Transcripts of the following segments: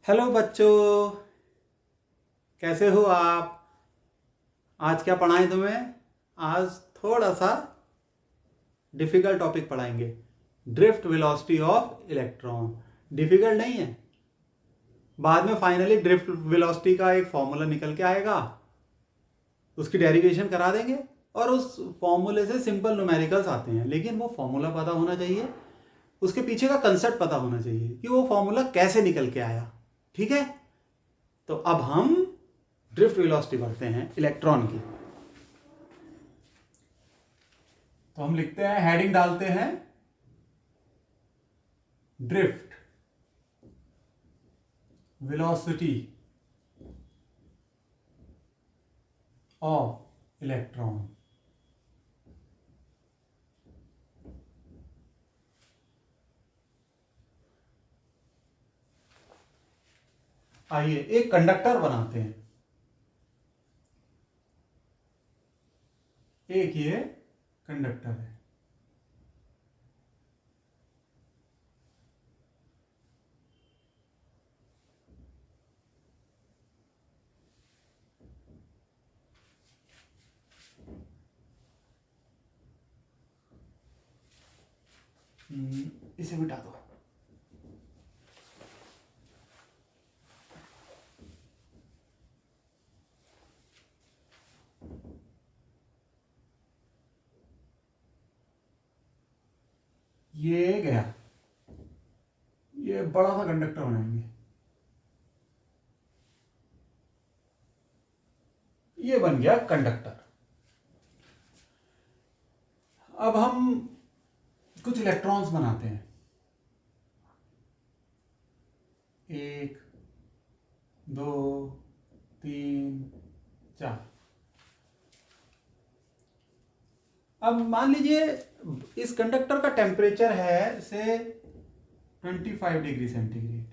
Hello बच्चों, कैसे हो आप। आज क्या पढ़ाएं तुम्हें। आज थोड़ा सा डिफिकल्ट टॉपिक पढ़ाएंगे। Drift velocity of electron. Difficult नहीं है, बाद में फाइनली ड्रिफ्ट वेलोसिटी का एक फॉर्मूला निकल के आएगा, उसकी डेरिवेशन करा देंगे और उस फॉर्मूले से सिंपल न्यूमेरिकल्स आते हैं। लेकिन वो फॉर्मूला पता होना चाहिए, उसके पीछे का कंसेप्ट पता होना चाहिए कि वो फॉर्मूला कैसे निकल के आया। ठीक है, तो अब हम ड्रिफ्ट वेलोसिटी पढ़ते हैं इलेक्ट्रॉन की। तो हम लिखते हैं, हेडिंग डालते हैं ड्रिफ्ट वेलोसिटी ऑफ इलेक्ट्रॉन। आइए एक कंडक्टर बनाते हैं। एक ये कंडक्टर है, इसे मिटा दो। ये गया, ये बड़ा सा कंडक्टर बनाएंगे। ये बन गया कंडक्टर। अब हम कुछ इलेक्ट्रॉन्स बनाते हैं। 1 2 3 4। अब मान लीजिए इस कंडक्टर का टेम्परेचर है से 25 डिग्री सेंटीग्रेड,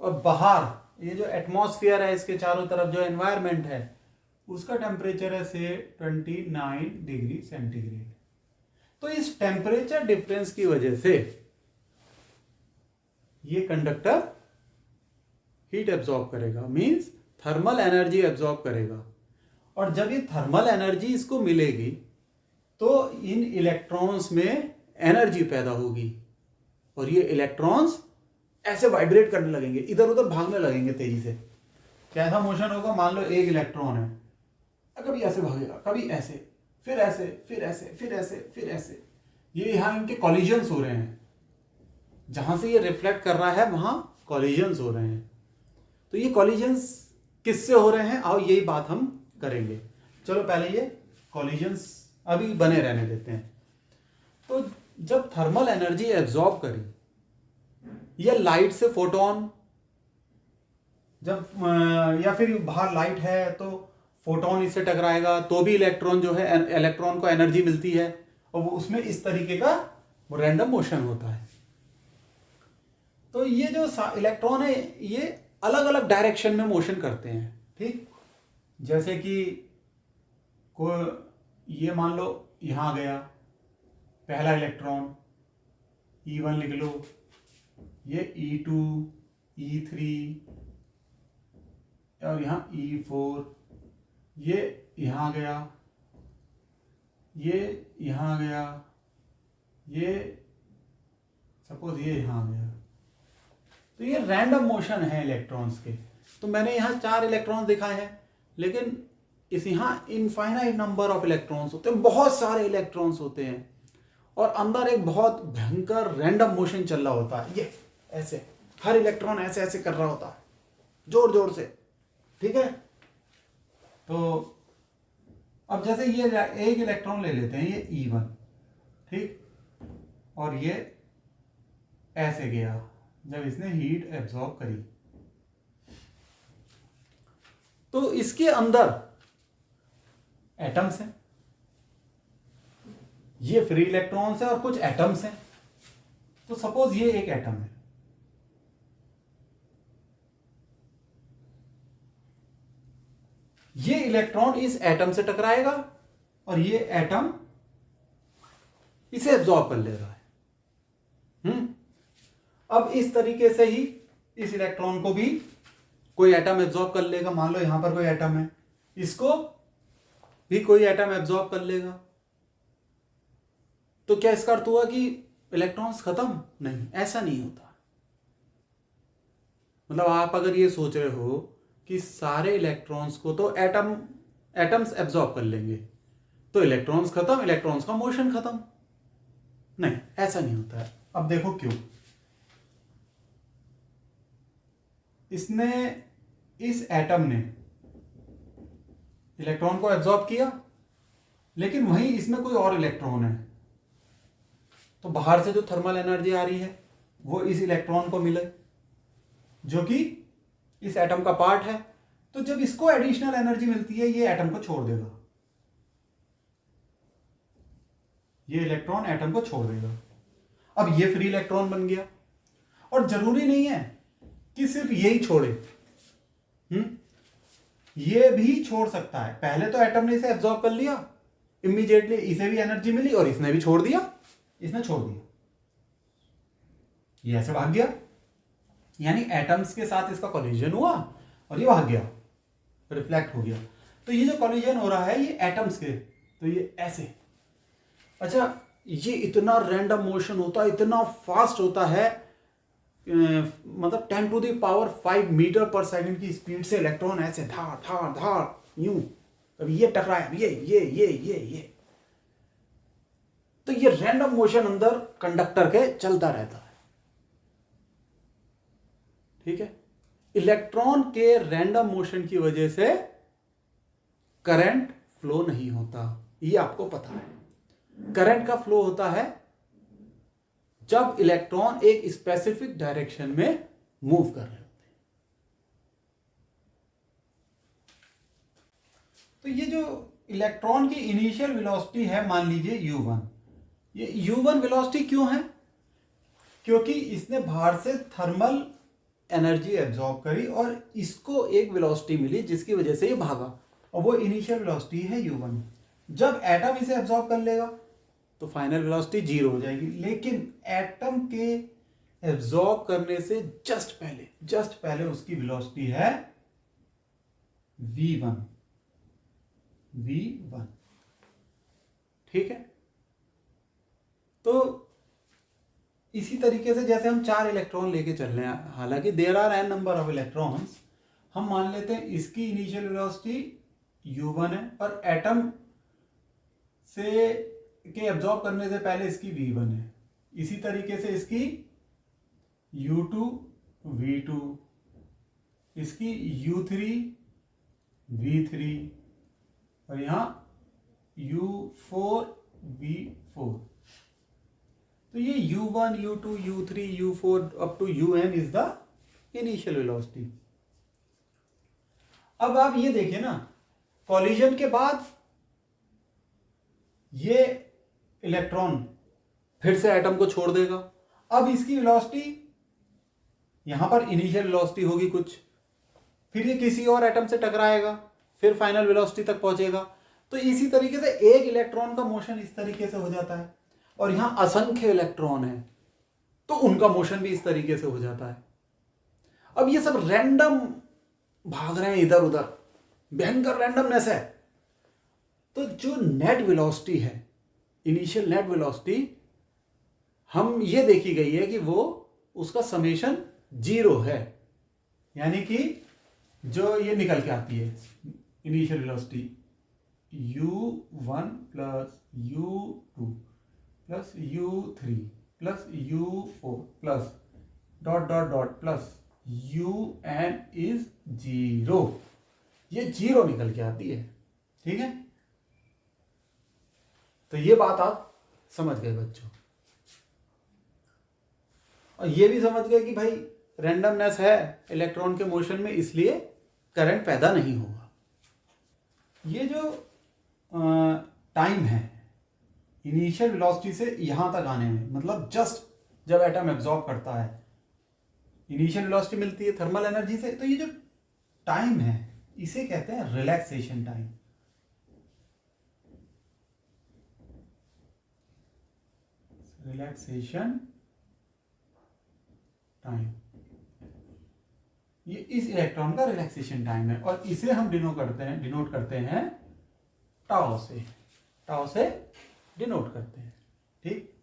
और बाहर ये जो एटमॉस्फेयर है, इसके चारों तरफ जो एनवायरनमेंट है, उसका टेम्परेचर है से 29 डिग्री सेंटीग्रेड। तो इस टेम्परेचर डिफरेंस की वजह से ये कंडक्टर हीट एब्जॉर्ब करेगा, मींस थर्मल एनर्जी एब्जॉर्ब करेगा। और जब ये थर्मल एनर्जी इसको मिलेगी तो इन इलेक्ट्रॉन्स में एनर्जी पैदा होगी, और ये इलेक्ट्रॉन्स ऐसे वाइब्रेट करने लगेंगे, इधर उधर भागने लगेंगे तेजी से। कैसा मोशन होगा, मान लो एक इलेक्ट्रॉन है, कभी ऐसे भागेगा, कभी ऐसे, फिर ऐसे, फिर ऐसे, फिर ऐसे, फिर ऐसे। ये यहां इनके कॉलिजन्स हो रहे हैं, जहां से ये रिफ्लेक्ट कर रहा है वहां कॉलिजन्स हो रहे हैं। तो ये कॉलिजन्स किससे हो रहे हैं, आओ यही बात हम करेंगे। चलो पहले ये कॉलिजन्स अभी बने रहने देते हैं। तो जब थर्मल एनर्जी एब्जॉर्ब करी, या लाइट से फोटोन, जब या फिर बाहर लाइट है तो फोटोन इससे टकराएगा, तो भी इलेक्ट्रॉन जो है, इलेक्ट्रॉन को एनर्जी मिलती है, और वो उसमें इस तरीके का रैंडम मोशन होता है। तो ये जो इलेक्ट्रॉन है, ये अलग अलग डायरेक्शन में मोशन करते हैं। ठीक, जैसे कि ये मान लो यहां गया पहला इलेक्ट्रॉन, E1 लिख लो, ये E2, E3 और यहां E4, ये यहां गया, ये यहां गया, ये सपोज ये यहां गया। तो ये रैंडम मोशन है इलेक्ट्रॉन्स के। तो मैंने यहां 4 इलेक्ट्रॉन्स दिखाए हैं, लेकिन इस यहां इनफाइनाइट नंबर ऑफ इलेक्ट्रॉन्स होते हैं, बहुत सारे इलेक्ट्रॉन्स होते हैं, और अंदर एक बहुत भयंकर रैंडम मोशन चल रहा होता है। ये ऐसे हर इलेक्ट्रॉन ऐसे ऐसे कर रहा होता है, जोर जोर से। ठीक है, तो अब जैसे ये एक इलेक्ट्रॉन ले लेते हैं, ये E1, ठीक, और ये ऐसे गया जब इसने हीट एब्जॉर्ब करी, तो इसके अंदर एटम्स हैं, ये फ्री इलेक्ट्रॉन्स हैं और कुछ एटम्स हैं। तो सपोज ये एक एटम है, ये इलेक्ट्रॉन इस एटम से टकराएगा और ये एटम इसे एब्जॉर्ब कर ले रहा है। अब इस तरीके से ही इस इलेक्ट्रॉन को भी कोई एटम एब्जॉर्ब कर लेगा। मान लो यहां पर कोई एटम है, इसको भी कोई एटम एब्जॉर्ब कर लेगा। तो क्या इसका अर्थ हुआ कि इलेक्ट्रॉन्स खत्म? नहीं, ऐसा नहीं होता। मतलब आप अगर ये सोच रहे हो कि सारे इलेक्ट्रॉन्स को तो एटम्स एब्जॉर्ब कर लेंगे तो इलेक्ट्रॉन्स खत्म, इलेक्ट्रॉन्स का मोशन खत्म, नहीं, ऐसा नहीं होता है। अब देखो क्यों। इस एटम ने इलेक्ट्रॉन को एब्जॉर्ब किया, लेकिन वहीं इसमें कोई और इलेक्ट्रॉन है, तो बाहर से जो थर्मल एनर्जी आ रही है वो इस इलेक्ट्रॉन को मिले, जो कि इस एटम का पार्ट है। तो जब इसको एडिशनल एनर्जी मिलती है, ये एटम को छोड़ देगा, ये इलेक्ट्रॉन एटम को छोड़ देगा। अब ये फ्री इलेक्ट्रॉन बन गया। और जरूरी नहीं है कि सिर्फ यही छोड़े, ये भी छोड़ सकता है। पहले तो एटम ने इसे एब्जॉर्ब कर लिया, इमीडिएटली इसे भी एनर्जी मिली और इसने भी छोड़ दिया, इसने छोड़ दिया, ये ऐसे भाग गया। यानी एटम्स के साथ इसका कोलिजन हुआ और ये भाग गया, रिफ्लेक्ट हो गया। तो ये जो कोलिजन हो रहा है ये एटम्स के, तो ये ऐसे। अच्छा, ये इतना रैंडम मोशन होता है, इतना फास्ट होता है, मतलब 10⁵ मीटर पर सेकंड की स्पीड से इलेक्ट्रॉन ऐसे धार धार धार यूं, कभी ये टकराया, ये। तो ये रैंडम मोशन अंदर कंडक्टर के चलता रहता है। ठीक है, इलेक्ट्रॉन के रैंडम मोशन की वजह से करंट फ्लो नहीं होता, ये आपको पता है। करंट का फ्लो होता है जब इलेक्ट्रॉन एक स्पेसिफिक डायरेक्शन में मूव कर रहे होते हैं। तो ये जो इलेक्ट्रॉन की इनिशियल वेलोसिटी है, मान लीजिए u1, ये u1 वेलोसिटी क्यों है? क्योंकि इसने बाहर से थर्मल एनर्जी एब्जॉर्ब करी और इसको एक वेलोसिटी मिली जिसकी वजह से ये भागा, और वो इनिशियल वेलोसिटी है u1। जब एटम इसे एब्जॉर्ब कर लेगा तो फाइनल वेलोसिटी 0 हो जाएगी। लेकिन एटम के एब्जॉर्ब करने से जस्ट पहले उसकी वेलोसिटी है v1। ठीक है, तो इसी तरीके से जैसे हम 4 इलेक्ट्रॉन लेके चल रहे हैं, हालांकि there are n number of electrons, हम मान लेते हैं इसकी इनिशियल वेलोसिटी u1 है और एटम से के एब्जॉर्ब करने से पहले इसकी v1 है। इसी तरीके से इसकी u2 v2, इसकी u3 v3 और यहां u4 v4। तो ये u1 u2 u3 u4 up to un is the initial velocity. अब आप ये देखिए ना, कॉलिजन के बाद ये इलेक्ट्रॉन फिर से एटम को छोड़ देगा। अब इसकी वेलोसिटी, यहां पर इनिशियल वेलोसिटी होगी कुछ, फिर ये किसी और एटम से टकराएगा, फिर फाइनल वेलोसिटी तक पहुंचेगा। तो इसी तरीके से एक इलेक्ट्रॉन का मोशन इस तरीके से हो जाता है, और यहां असंख्य इलेक्ट्रॉन है तो उनका मोशन भी इस तरीके से हो जाता है। अब ये सब रैंडम भाग रहे हैं इधर उधर, भयंकर रैंडमनेस है। तो जो नेट वेलोसिटी है, इनिशियल नेट वेलोसिटी, हम ये देखी गई है कि वो उसका समेशन 0 है। यानी कि जो ये निकल के आती है initial velocity u1 plus u2 plus u3 plus u4 plus dot dot dot plus un is 0, ये 0 निकल के आती है। ठीक है, तो ये बात आप समझ गए बच्चों, और ये भी समझ गए कि भाई रैंडमनेस है इलेक्ट्रॉन के मोशन में, इसलिए करंट पैदा नहीं होगा। ये जो टाइम है इनिशियल वेलोसिटी से यहां तक आने में, मतलब जस्ट जब एटम एब्जॉर्ब करता है इनिशियल वेलोसिटी मिलती है थर्मल एनर्जी से, तो ये जो टाइम है इसे कहते हैं रिलैक्सेशन टाइम। Relaxation time. ये इस इलेक्ट्रॉन का रिलैक्सेशन टाइम है और इसे हम डिनोट करते हैं टाउ से डिनोट करते हैं। ठीक,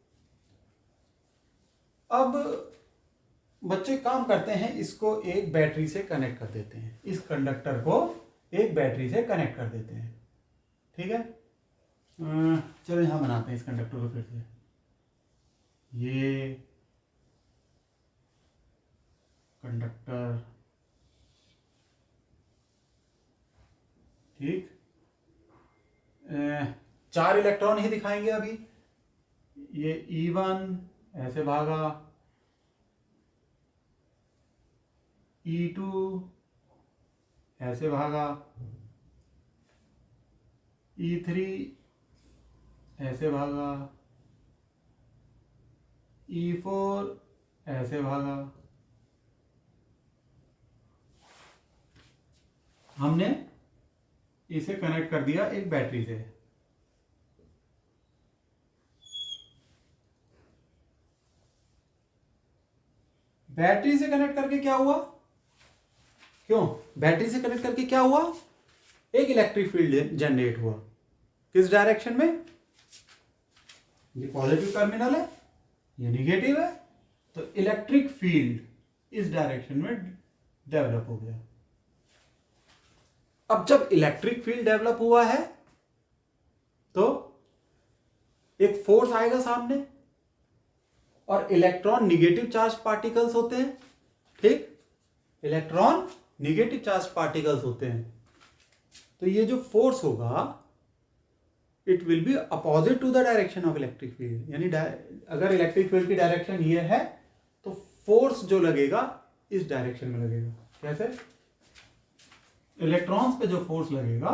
अब बच्चे काम करते हैं, इसको एक बैटरी से कनेक्ट कर देते हैं, इस कंडक्टर को एक बैटरी से कनेक्ट कर देते हैं। ठीक है, चलो यहां बनाते हैं इस कंडक्टर को फिर से। ये कंडक्टर, ठीक, 4 इलेक्ट्रॉन ही दिखाएंगे अभी। ये E1 ऐसे भागा, E2 ऐसे भागा, E3 ऐसे भागा, E4 ऐसे भागा। हमने इसे कनेक्ट कर दिया एक बैटरी से। बैटरी से कनेक्ट करके क्या हुआ, बैटरी से कनेक्ट करके क्या हुआ, एक इलेक्ट्रिक फील्ड जनरेट हुआ। किस डायरेक्शन में, ये पॉजिटिव टर्मिनल है, ये निगेटिव है, तो इलेक्ट्रिक फील्ड इस डायरेक्शन में डेवलप हो गया। अब जब इलेक्ट्रिक फील्ड डेवलप हुआ है तो एक फोर्स आएगा सामने, और इलेक्ट्रॉन निगेटिव चार्ज पार्टिकल्स होते हैं। ठीक, इलेक्ट्रॉन निगेटिव चार्ज पार्टिकल्स होते हैं, तो ये जो फोर्स होगा it will be opposite to the direction of electric field. यानी अगर इलेक्ट्रिक फील्ड की डायरेक्शन ये है तो फोर्स जो लगेगा इस डायरेक्शन में लगेगा। कैसे, इलेक्ट्रॉन्स पे जो फोर्स लगेगा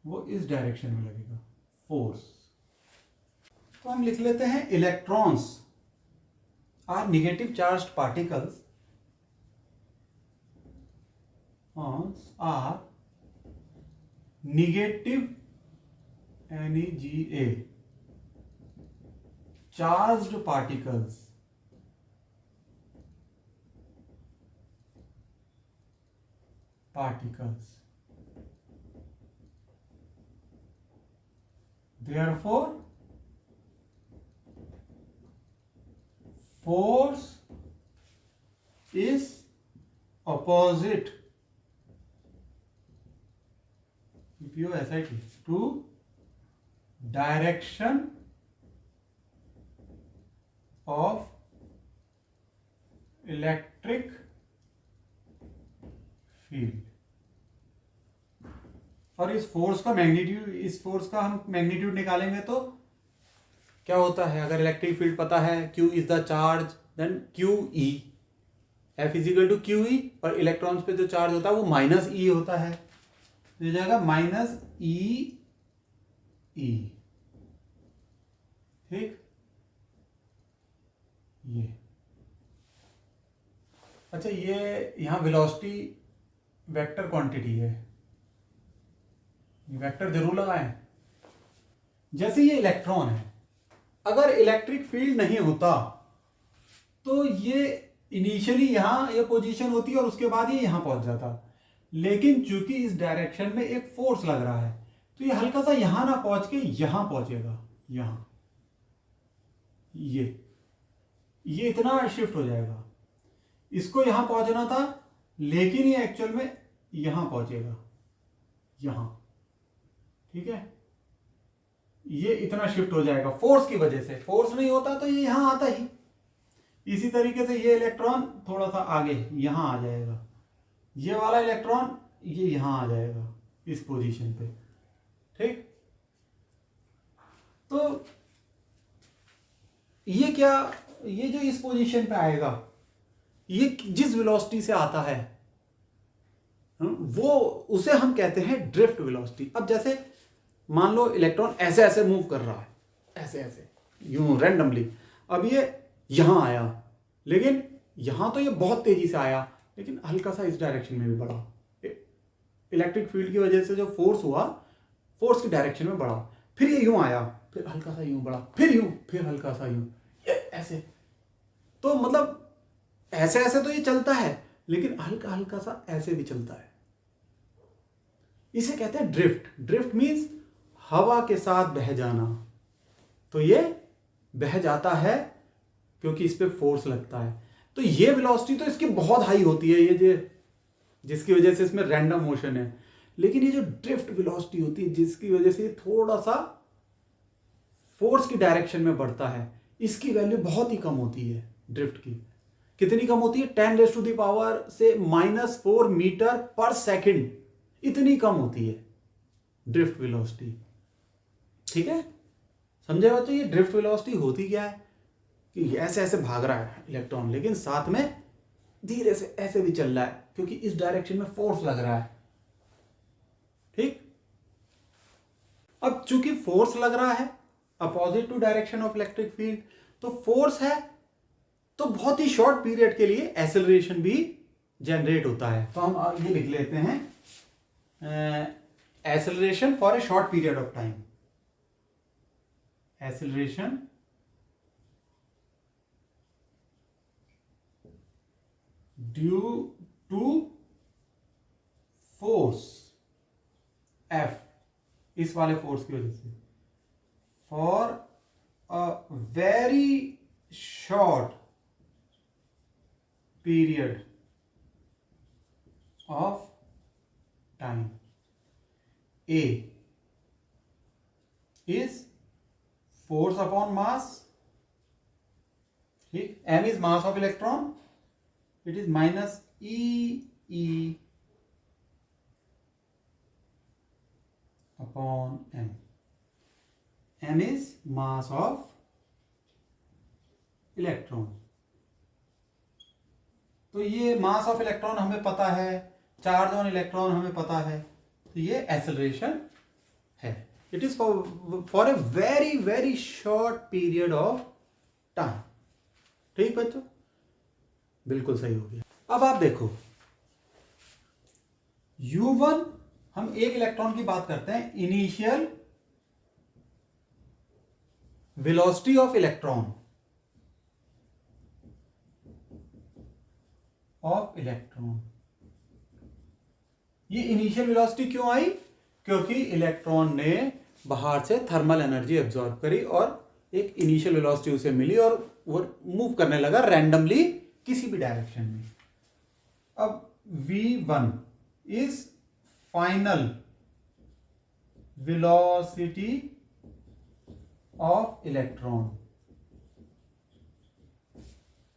वो इस डायरेक्शन में लगेगा, फोर्स। तो हम लिख लेते हैं electrons are negative charged particles are negative NEGA charged particles therefore force is opposite to direction of electric field। और इस फोर्स का हम मैग्नीट्यूड निकालेंगे तो क्या होता है, अगर इलेक्ट्रिक फील्ड पता है Q is the charge, then QE, F equal to QE, और इलेक्ट्रॉन्स पे जो चार्ज होता है वो -E होता है, तो हो जाएगा -EE। ठीक, ये अच्छा, ये यहां वेलोसिटी वेक्टर क्वांटिटी है, वेक्टर जरूर लगाएं। जैसे ये इलेक्ट्रॉन है, अगर इलेक्ट्रिक फील्ड नहीं होता तो ये इनिशियली यहां ये पोजीशन होती और उसके बाद ये यहां पहुंच जाता, लेकिन चूंकि इस डायरेक्शन में एक फोर्स लग रहा है तो ये हल्का सा यहां ना पहुंच के यहां पहुंचेगा, यहां ये इतना शिफ्ट हो जाएगा। इसको यहां पहुंचना था लेकिन ये एक्चुअल में यहां पहुंचेगा, यहां। ठीक है, ये इतना शिफ्ट हो जाएगा फोर्स की वजह से। फोर्स नहीं होता तो ये यहां आता ही। इसी तरीके से ये इलेक्ट्रॉन थोड़ा सा आगे यहां आ जाएगा, ये वाला इलेक्ट्रॉन ये यहां आ जाएगा इस पोजीशन पे। ठीक, तो ये जो इस पोजीशन पे आएगा, ये जिस वेलोसिटी से आता है वो उसे हम कहते हैं ड्रिफ्ट वेलोसिटी। अब जैसे मान लो इलेक्ट्रॉन ऐसे ऐसे मूव कर रहा है, ऐसे ऐसे यूं रैंडमली, अब ये यहां आया, लेकिन यहां तो ये बहुत तेजी से आया, लेकिन हल्का सा इस डायरेक्शन में भी बढ़ा। इलेक्ट्रिक फील्ड की वजह से जो फोर्स हुआ, फोर्स की डायरेक्शन में बढ़ा, फिर ये यूं आया, फिर हल्का सा यूं बढ़ा, फिर यूं, फिर हल्का सा यूं, ऐसे। तो मतलब ऐसे ऐसे तो ये चलता है, लेकिन हल्का हल्का सा ऐसे भी चलता है। इसे कहते हैं ड्रिफ्ट। ड्रिफ्ट मीन्स हवा के साथ बह जाना। तो ये बह जाता है क्योंकि इस पे फोर्स लगता है। तो ये वेलोसिटी तो इसकी बहुत हाई होती है, जिसकी वजह से इसमें रैंडम मोशन है। लेकिन ये जो ड्रिफ्ट वेलोसिटी होती है, जिसकी वजह से थोड़ा सा फोर्स की डायरेक्शन में बढ़ता है, इसकी वैल्यू बहुत ही कम होती है ड्रिफ्ट की। कितनी कम होती है? 10⁻⁴ से -4 मीटर पर सेकंड, इतनी कम होती है ड्रिफ्ट वेलोसिटी। ठीक है, समझे बच्चों? ये ड्रिफ्ट वेलोसिटी होती क्या है कि ऐसे ऐसे भाग रहा है इलेक्ट्रॉन, लेकिन साथ में धीरे से ऐसे भी चल रहा है क्योंकि इस डायरेक्शन में फोर्स लग रहा है। ठीक, अब चूंकि फोर्स लग रहा है opposite to direction of electric field, तो फोर्स है तो बहुत ही शॉर्ट पीरियड के लिए एक्सेलरेशन भी जनरेट होता है। तो हम ये लिख लेते हैं, acceleration for a short period of time. Acceleration due to force F, इस वाले फोर्स की वजह से, for a very short period of time. A is force upon mass. ठीक, m is mass of electron, it is minus E upon m. m is mass of electron. तो ये mass of electron हमें पता है, charge on electron हमें पता है, तो ये एक्सेलरेशन है। It is for a very very short period of time. ठीक बच्चों, बिल्कुल सही हो गया। अब आप देखो, U1, हम एक इलेक्ट्रॉन की बात करते हैं, इनिशियल वेलोसिटी ऑफ इलेक्ट्रॉन ये इनिशियल वेलोसिटी क्यों आई? क्योंकि इलेक्ट्रॉन ने बाहर से थर्मल एनर्जी एब्जॉर्ब करी और एक इनिशियल वेलोसिटी उसे मिली और वो मूव करने लगा रैंडमली किसी भी डायरेक्शन में। अब V1 is final velocity of electron.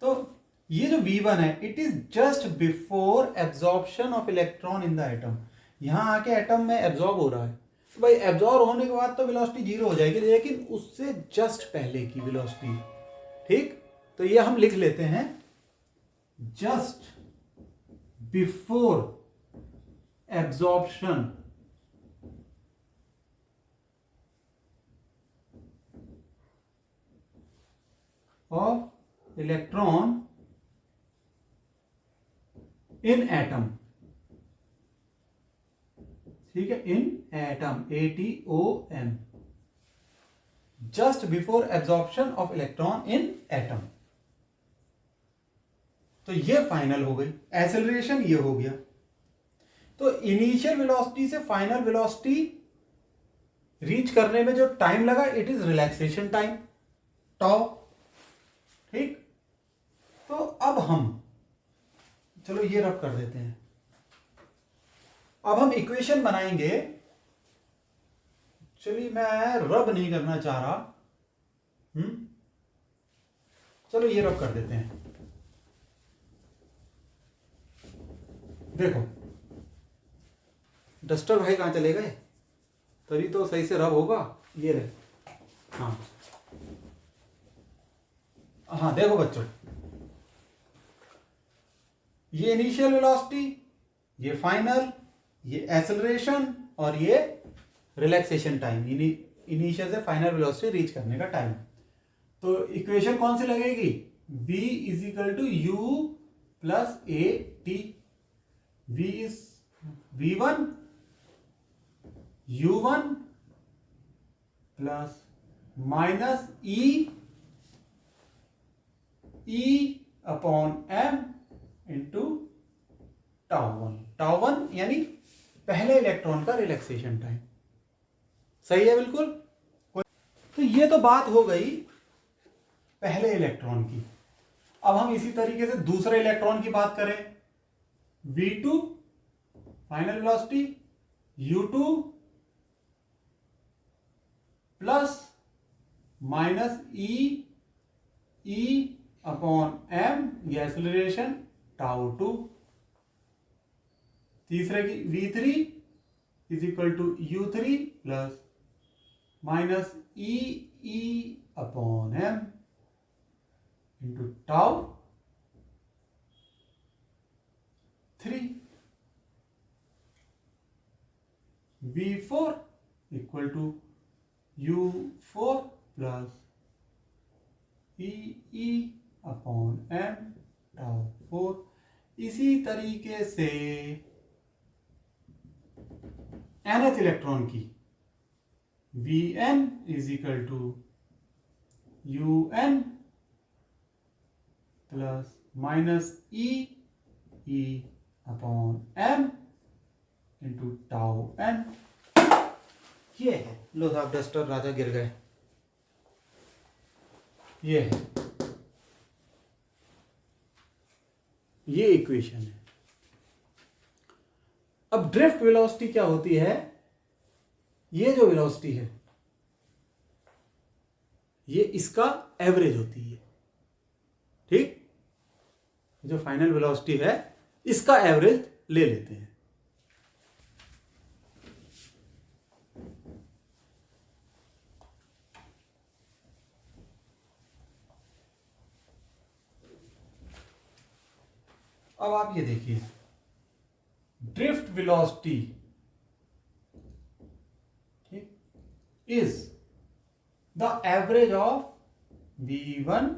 तो ये जो V1 है, it is just before absorption of electron in the atom. यहां आके एटम में एब्जॉर्ब हो रहा है, तो भाई एब्जॉर्ब होने के बाद तो वेलोसिटी 0 हो जाएगी, लेकिन उससे जस्ट पहले की वेलोसिटी। ठीक, तो ये हम लिख लेते हैं, just before absorption of electron in atom. ठीक है, in atom, ATOM, just before absorption of electron in atom. तो ये फाइनल हो गई एक्सेलरेशन, ये हो गया। तो इनिशियल वेलोसिटी से फाइनल वेलोसिटी रीच करने में जो टाइम लगा, it is relaxation time, tau. ठीक, तो अब हम चलो ये रब कर देते हैं। अब हम इक्वेशन बनाएंगे। चलिए, मैं रब नहीं करना चाह रहा, चलो ये रब कर देते हैं। देखो, डस्टर भाई कहां चले गए? तभी तो सही से रब होगा। ये रहे, हाँ हाँ, देखो बच्चों, ये इनिशियल वेलोसिटी, ये फाइनल, ये एक्सेलरेशन और ये रिलैक्सेशन टाइम, इनिशियल से फाइनल वेलोसिटी रीच करने का टाइम। तो इक्वेशन कौन सी लगेगी? V is equal to U plus AT। V is V1 U1 plus minus E upon M into tau one यानी पहले इलेक्ट्रॉन का रिलैक्सेशन टाइम। सही है बिल्कुल। तो ये तो बात हो गई पहले इलेक्ट्रॉन की। अब हम इसी तरीके से दूसरे इलेक्ट्रॉन की बात करें। v2 final velocity, u2 plus minus E upon M, ये एक्सेलरेशन टाउ टू। तीसरे की v3 is equal to u3 plus minus E upon M into tau 3। v4 equal to u4 plus E upon M tau 4। इसी तरीके से nth electron की Vn is equal to un plus minus E upon M into tau N. ये है, लो साहब duster राजा गिर गए। ये है, ये इक्वेशन है। अब ड्रिफ्ट वेलोसिटी क्या होती है? ये जो वेलोसिटी है ये इसका एवरेज होती है। ठीक, जो फाइनल वेलोसिटी है इसका एवरेज ले लेते हैं। अब आप ये देखिए, drift velocity is the average of v1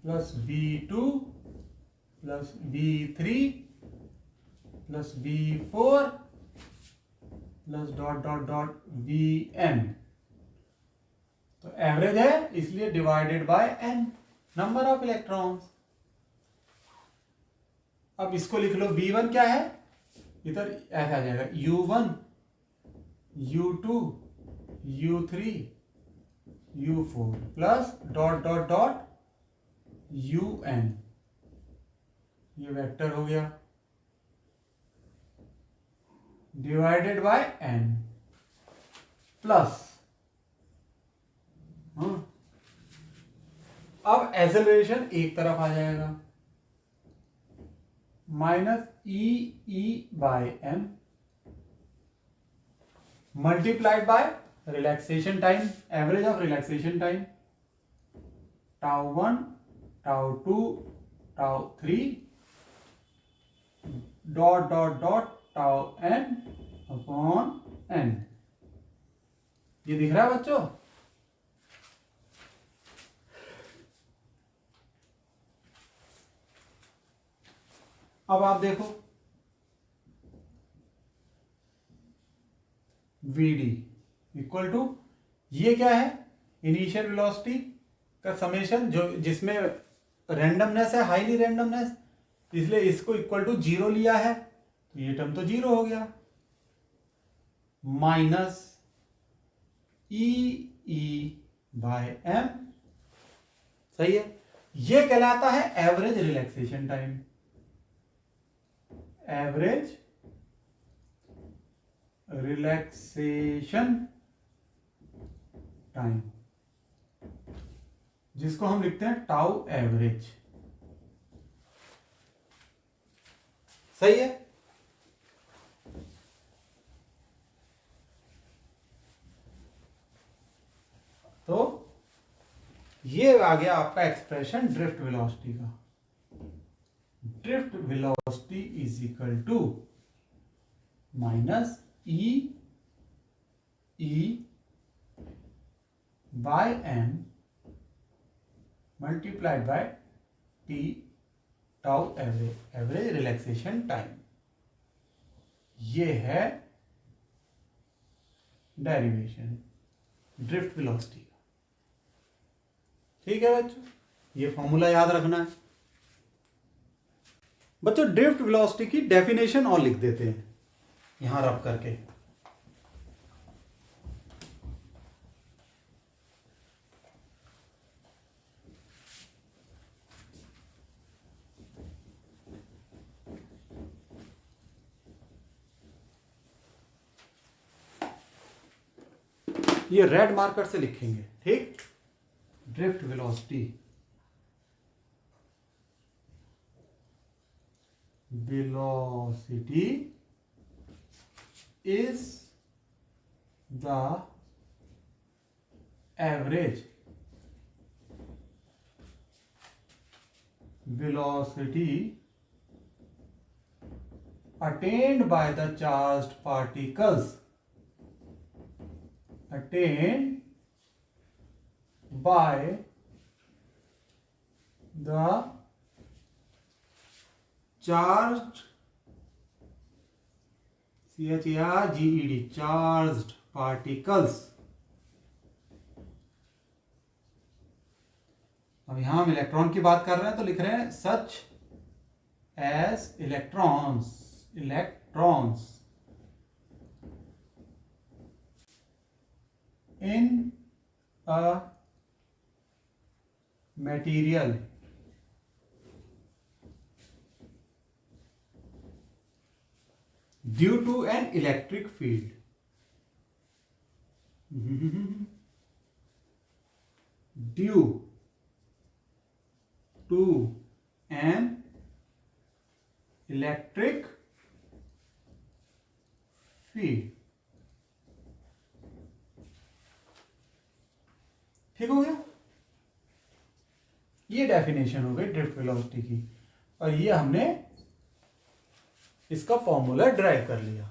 plus v2 plus v3 plus v4 plus dot dot dot vn। तो एवरेज है इसलिए divided by n, number of electrons. अब इसको लिख लो, v1 क्या है, इधर ऐसा आ जाएगा u1 u2 u3 u4 plus dot dot dot un। ये वेक्टर हो गया डिवाइडेड बाय n प्लस, अब एक्सेलरेशन एक तरफ आ जाएगा, minus E by M multiplied by relaxation time, average of relaxation time tau 1 tau 2 tau 3 dot dot dot tau n upon n। ये दिख रहा है बच्चों? अब आप देखो vd इक्वल टू, ये क्या है, इनिशियल वेलोसिटी का समेशन, जो जिसमें रैंडमनेस है, हाईली रैंडमनेस, इसलिए इसको इक्वल टू 0 लिया है, तो ये टर्म तो 0 हो गया, माइनस ई बाय एम। सही है, ये कहलाता है average relaxation time. Average relaxation time, जिसको हम लिखते हैं टाउ एवरेज। सही है। तो ये आ गया आपका एक्सप्रेशन ड्रिफ्ट वेलोसिटी का। Drift velocity is equal to minus E by M multiplied by T tau average relaxation time. ये है डेरिवेशन ड्रिफ्ट वेलोसिटी का। ठीक है बच्चों, ये फॉर्मूला याद रखना है। बच्चों ड्रिफ्ट वेलोसिटी की डेफिनेशन और लिख देते हैं यहां रब करके। ये रेड मार्कर से लिखेंगे, ठीक। Drift velocity, velocity is the average velocity attained by the charged particles, attained by the charged, CHARGED, charged particles। अब यहां हम इलेक्ट्रॉन की बात कर रहे हैं तो लिख रहे हैं such as electrons, electrons in a material due to an electric field, due to an electric field। ठीक हो गया, ये डेफिनेशन हो गई ड्रिफ्ट वेलोसिटी की, और ये हमने इसका फॉर्मूला ड्राइव कर लिया।